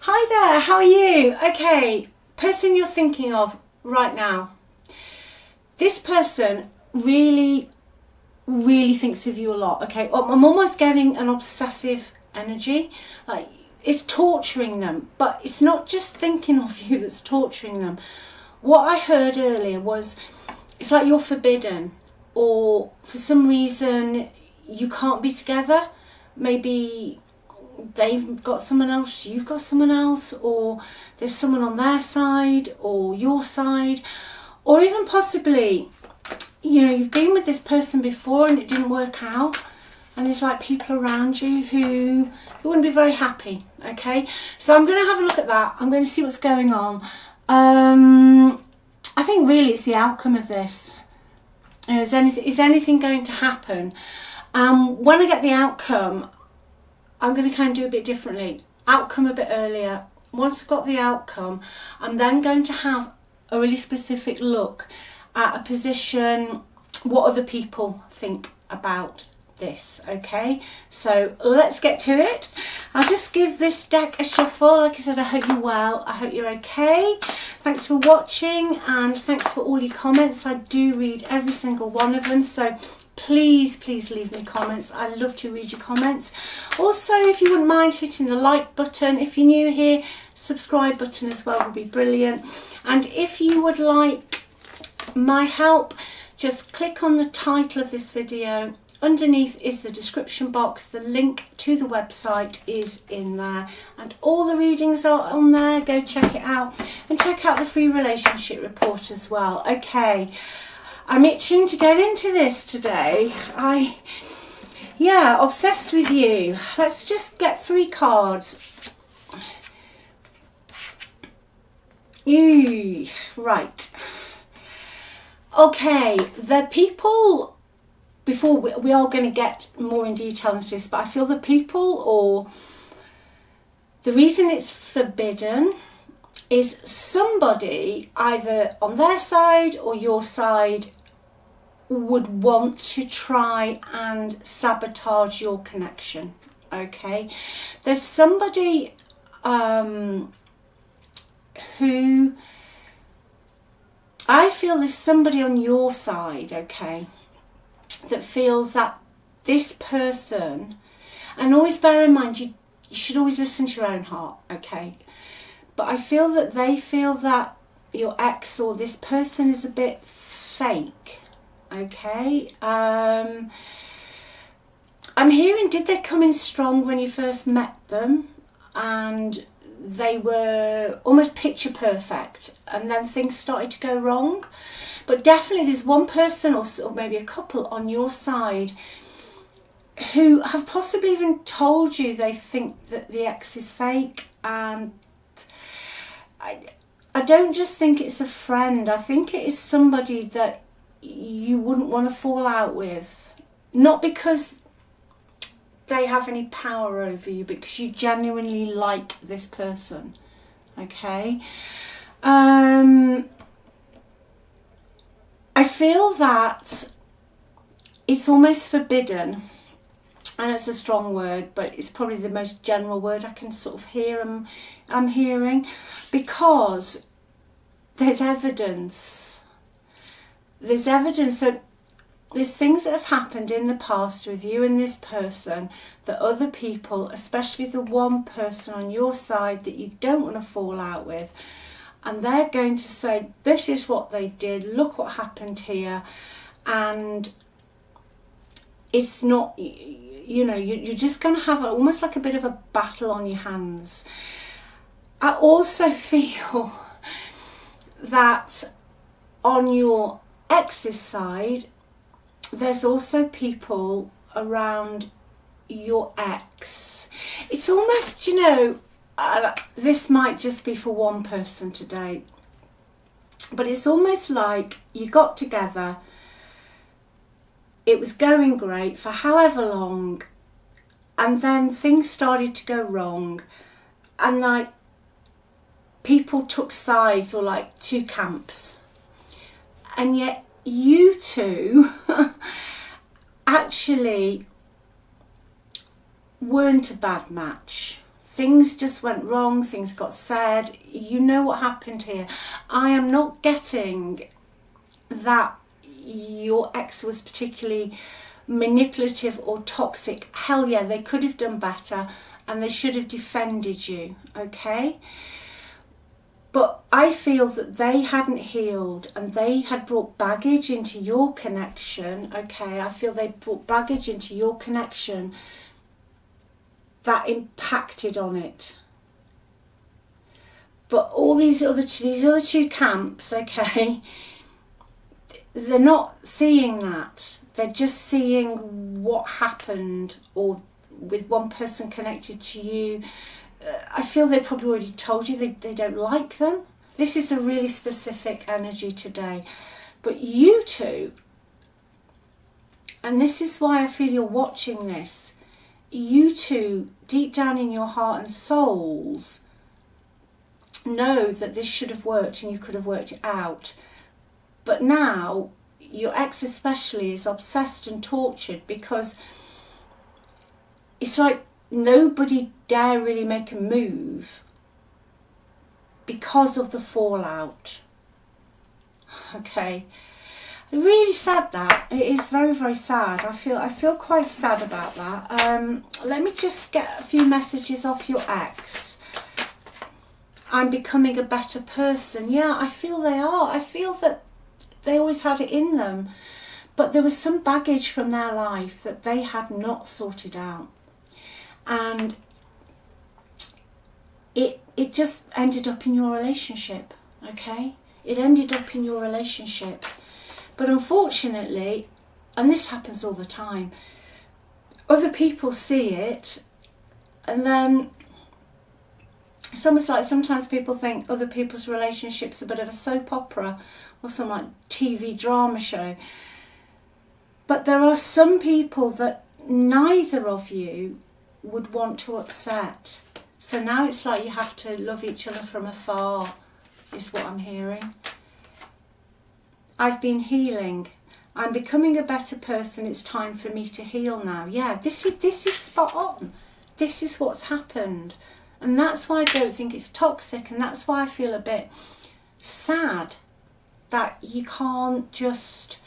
Hi there, how are you? Okay, person you're thinking of right now. This person really thinks of you a lot, okay? I'm almost getting an obsessive energy. Like, it's torturing them, but it's not just thinking of you that's torturing them. What I heard earlier was, it's like you're forbidden, or for some reason you can't be together. Maybe they've got someone else, you've got someone else, or there's someone on their side or your side, or even possibly, you've been with this person before and it didn't work out, and there's like people around you who wouldn't be very happy. Okay, so I'm going to have a look at that. I'm going to see what's going on. I think really it's the outcome of this. Is anything going to happen? When I get the outcome, I'm going to kind of do a bit differently. Outcome a bit earlier. Once I've got the outcome, I'm then going to have a really specific look at a position, what other people think about this, okay? So let's get to it. I'll just give this deck a shuffle. Like I said, I hope you're well. I hope you're okay. Thanks for watching, and thanks for all your comments. I do read every single one of them, so please leave me comments. I love to read your comments. Also, if you wouldn't mind hitting the like button, if you're new here, subscribe button as well would be brilliant. And if you would like my help, just click on the title of this video. Underneath is the description box. The link to the website is in there, and all the readings are on there. Go check it out, and check out the free relationship report as well. Okay, I'm itching to get into this today. Obsessed with you. Let's just get 3 cards. Right. Okay, the people, before we are going to get more in detail into this, but I feel the people, or the reason it's forbidden, is somebody either on their side or your side would want to try and sabotage your connection. Okay, there's somebody who, I feel there's somebody on your side, okay, that feels that this person, and always bear in mind, you should always listen to your own heart, okay, but I feel that they feel that your ex or this person is a bit fake. Okay, I'm hearing, did they come in strong when you first met them and they were almost picture perfect, and then things started to go wrong? But definitely there's one person, or maybe a couple on your side, who have possibly even told you they think that the ex is fake. And I don't just think it's a friend, I think it is somebody that you wouldn't want to fall out with, not because they have any power over you, because you genuinely like this person. Okay, I feel that it's almost forbidden, and it's a strong word, but it's probably the most general word I can sort of hear. I'm hearing, because there's evidence. There's evidence. So there's things that have happened in the past with you and this person that other people, especially the one person on your side that you don't want to fall out with, and they're going to say, this is what they did, look what happened here. And it's not, you're just going to have almost like a bit of a battle on your hands. I also feel that on your ex's side, there's also people around your ex. It's almost, this might just be for one person today, but it's almost like you got together, it was going great for however long, and then things started to go wrong, and like people took sides, or like 2 camps. And yet you two actually weren't a bad match. things just went wrong, things got said. You know what happened here. I am not getting that your ex was particularly manipulative or toxic. Hell yeah, they could have done better and they should have defended you, okay? But I feel that they hadn't healed and they had brought baggage into your connection, okay? I feel they brought baggage into your connection that impacted on it. But all these other two camps, okay, they're not seeing that. They're just seeing what happened, or with one person connected to you. I feel they probably already told you they don't like them. This is a really specific energy today. But you two, and this is why I feel you're watching this, you two, deep down in your heart and souls, know that this should have worked and you could have worked it out. But now, your ex especially is obsessed and tortured because it's like nobody dare really make a move because of the fallout. Okay. Really sad that. It is very, very sad. I feel quite sad about that. Let me just get a few messages off your ex. I'm becoming a better person. Yeah, I feel they are. I feel that they always had it in them. But there was some baggage from their life that they had not sorted out. And it just ended up in your relationship, okay? It ended up in your relationship. But unfortunately, and this happens all the time, other people see it, and then it's almost like sometimes people think other people's relationships are a bit of a soap opera or some like TV drama show. But there are some people that neither of you would want to upset. So now it's like you have to love each other from afar, is what I'm hearing. I've been healing. I'm becoming a better person. It's time for me to heal now. Yeah, this is spot on. This is what's happened. And that's why I don't think it's toxic, and that's why I feel a bit sad that you can't just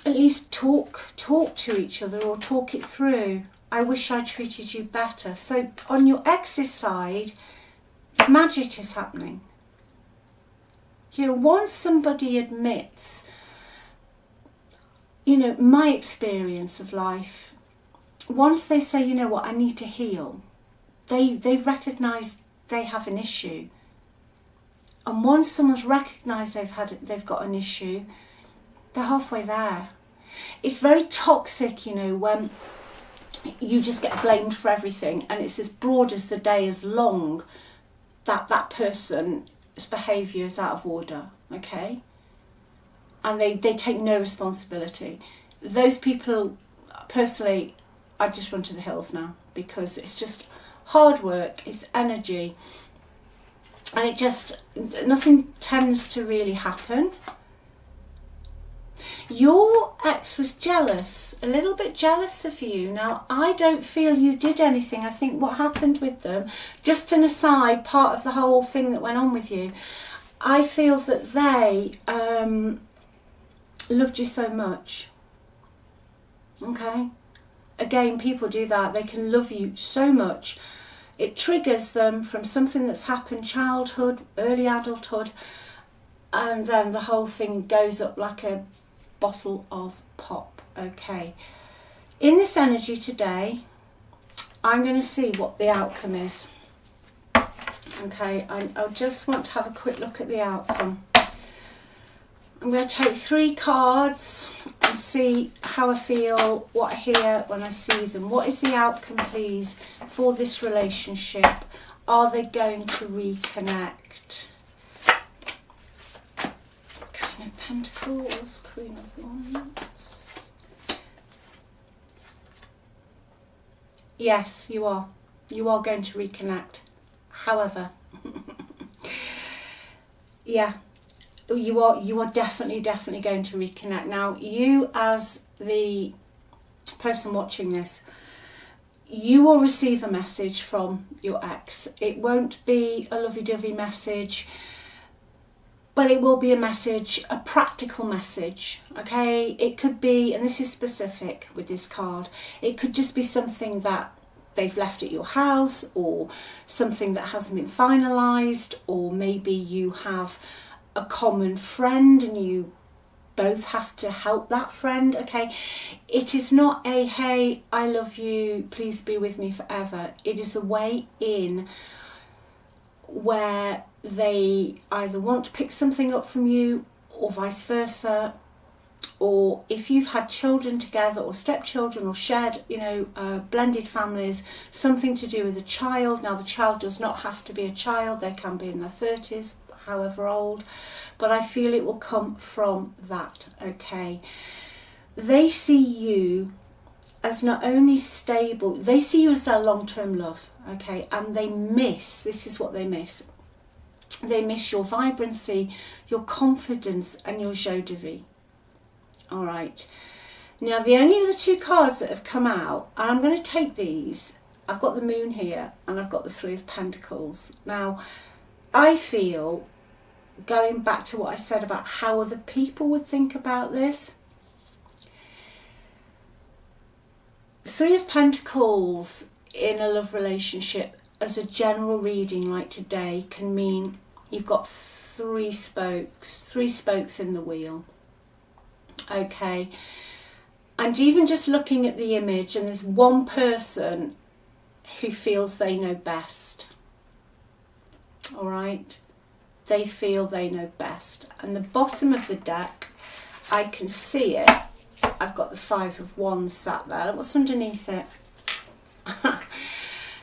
at least talk to each other or talk it through. I wish I treated you better. So on your ex's side, magic is happening. You know, once somebody admits, you know, my experience of life, once they say, you know what, I need to heal, they recognise they have an issue. And once someone's recognised they've got an issue, they're halfway there. It's very toxic, you know, when you just get blamed for everything and it's as broad as the day is long that person's behaviour is out of order, okay? And they take no responsibility. Those people, personally, I just run to the hills now because it's just hard work, it's energy, and it just, nothing tends to really happen. Your ex was jealous, a little bit jealous of you. Now, I don't feel you did anything. I think what happened with them, just an aside, part of the whole thing that went on with you, I feel that they loved you so much. Okay? Again, people do that. They can love you so much. It triggers them from something that's happened, childhood, early adulthood, and then the whole thing goes up like a bottle of pop. Okay, in this energy today, I'm going to see what the outcome is. Okay, I just want to have a quick look at the outcome. I'm going to take 3 cards and see how I feel, what I hear when I see them. What is the outcome, please, for this relationship? Are they going to reconnect? Queen of Pentacles, Queen of Wands. Yes, you are. You are going to reconnect. However, yeah, you are definitely going to reconnect. Now, you as the person watching this, you will receive a message from your ex. It won't be a lovey-dovey message, but it will be a message, a practical message, okay? It could be, and this is specific with this card, it could just be something that they've left at your house, or something that hasn't been finalised, or maybe you have a common friend and you both have to help that friend, okay? It is not a, hey, I love you, please be with me forever. It is a way in where they either want to pick something up from you or vice versa, or if you've had children together or stepchildren or shared, blended families, something to do with a child. Now the child does not have to be a child, they can be in their 30s, however old, but I feel it will come from that, okay? They see you as not only stable, they see you as their long-term love, okay? And this is what they miss. They miss your vibrancy, your confidence and your joie de vivre. All right. Now the only other two cards that have come out, and I'm going to take these, I've got the Moon here and I've got the Three of Pentacles. Now I feel, going back to what I said about how other people would think about this, Three of Pentacles in a love relationship as a general reading like today can mean you've got three spokes in the wheel, okay? And even just looking at the image, and there's one person who feels they know best, all right? They feel they know best. And the bottom of the deck, I can see it. I've got the Five of Wands sat there. What's underneath it?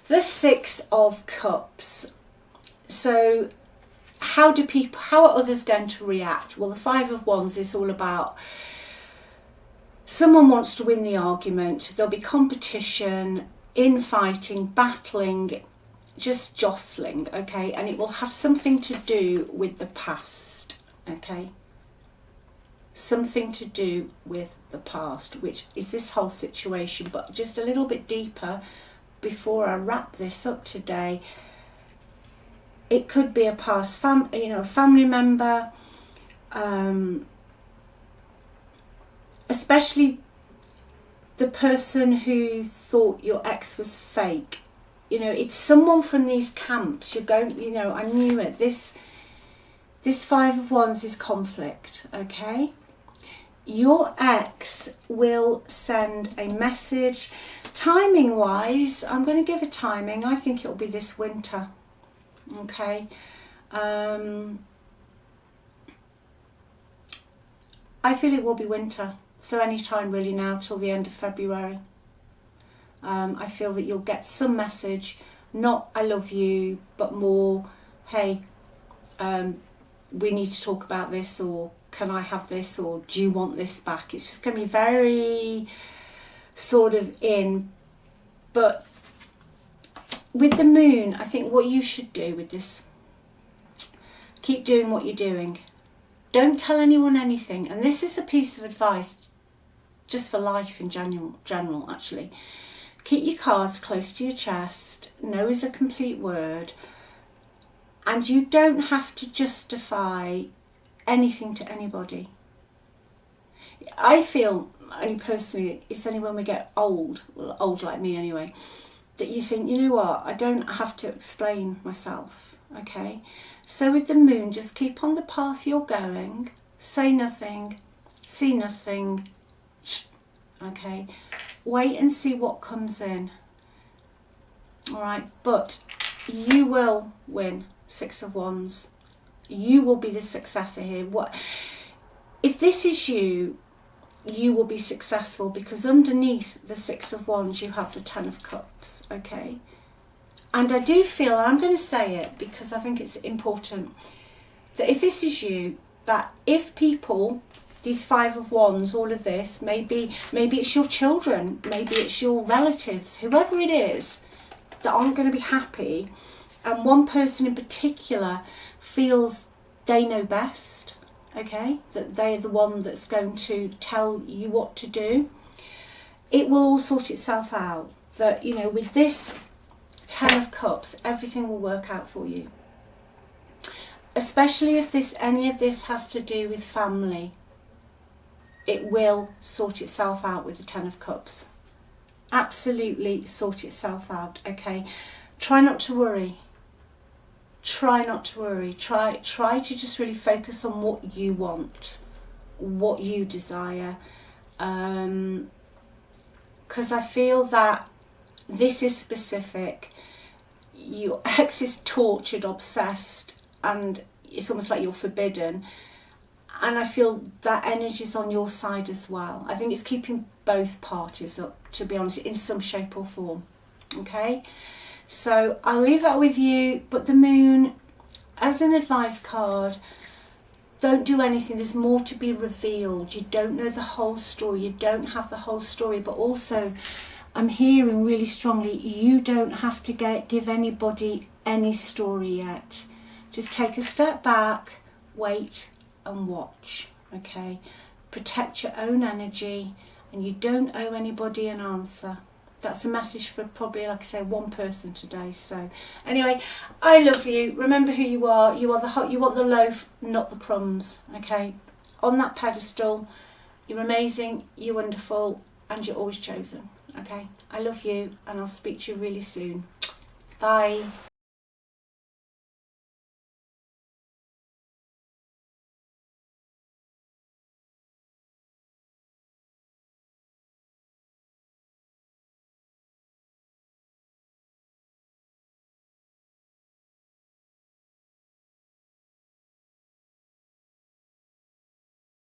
The Six of Cups. So how are others going to react? Well, the Five of Wands is all about someone wants to win the argument. There'll be competition, infighting, battling, just jostling, okay? And it will have something to do with the past, okay? Something to do with the past, which is this whole situation. But just a little bit deeper before I wrap this up today, it could be a past family member, especially the person who thought your ex was fake. It's someone from these camps. You're going, I knew it. This Five of Wands is conflict, okay? Your ex will send a message. Timing wise, I'm going to give a timing. I think it'll be this winter, okay? I feel it will be winter. So any time really now till the end of February. I feel that you'll get some message, not I love you, but more, hey, we need to talk about this, or can I have this, or do you want this back? It's just going to be very sort of in. But with the Moon, I think what you should do with this, keep doing what you're doing. Don't tell anyone anything. And this is a piece of advice just for life in general actually. Keep your cards close to your chest. No is a complete word. And you don't have to justify anything to anybody. I feel, only personally, it's only when we get old, well, old like me anyway, that you think, you know what, I don't have to explain myself, okay? So with the Moon, just keep on the path you're going, say nothing, see nothing, okay? Wait and see what comes in, all right? But you will win. Six of Wands. You will be the successor here. What if this is you? You will be successful, because underneath the Six of Wands you have the Ten of Cups, okay? And I do feel, I'm going to say it because I think it's important, that if this is you, that if people, these Five of Wands, all of this, maybe it's your children, maybe it's your relatives, whoever it is, that aren't going to be happy, and one person in particular feels they know best, okay, that they're the one that's going to tell you what to do, it will all sort itself out, that, you know, with this 10 of Cups, everything will work out for you. Especially if any of this has to do with family, it will sort itself out with the 10 of Cups. Absolutely sort itself out, okay? Try not to worry. Try not to worry. Try to just really focus on what you want, what you desire. Because I feel that this is specific. Your ex is tortured, obsessed, and it's almost like you're forbidden. And I feel that energy's on your side as well. I think it's keeping both parties up, to be honest, in some shape or form. Okay? So I'll leave that with you. But the moon, as an advice card, don't do anything. There's more to be revealed. You don't know the whole story. You don't have the whole story. But also, I'm hearing really strongly, you don't have to give anybody any story yet. Just take a step back, wait and watch, okay? Protect your own energy, and you don't owe anybody an answer. That's a message for probably, like I say, one person today. So anyway, I love you. Remember who you are. You want the loaf, not the crumbs, okay? On that pedestal, you're amazing, you're wonderful, and you're always chosen, okay? I love you, and I'll speak to you really soon. Bye.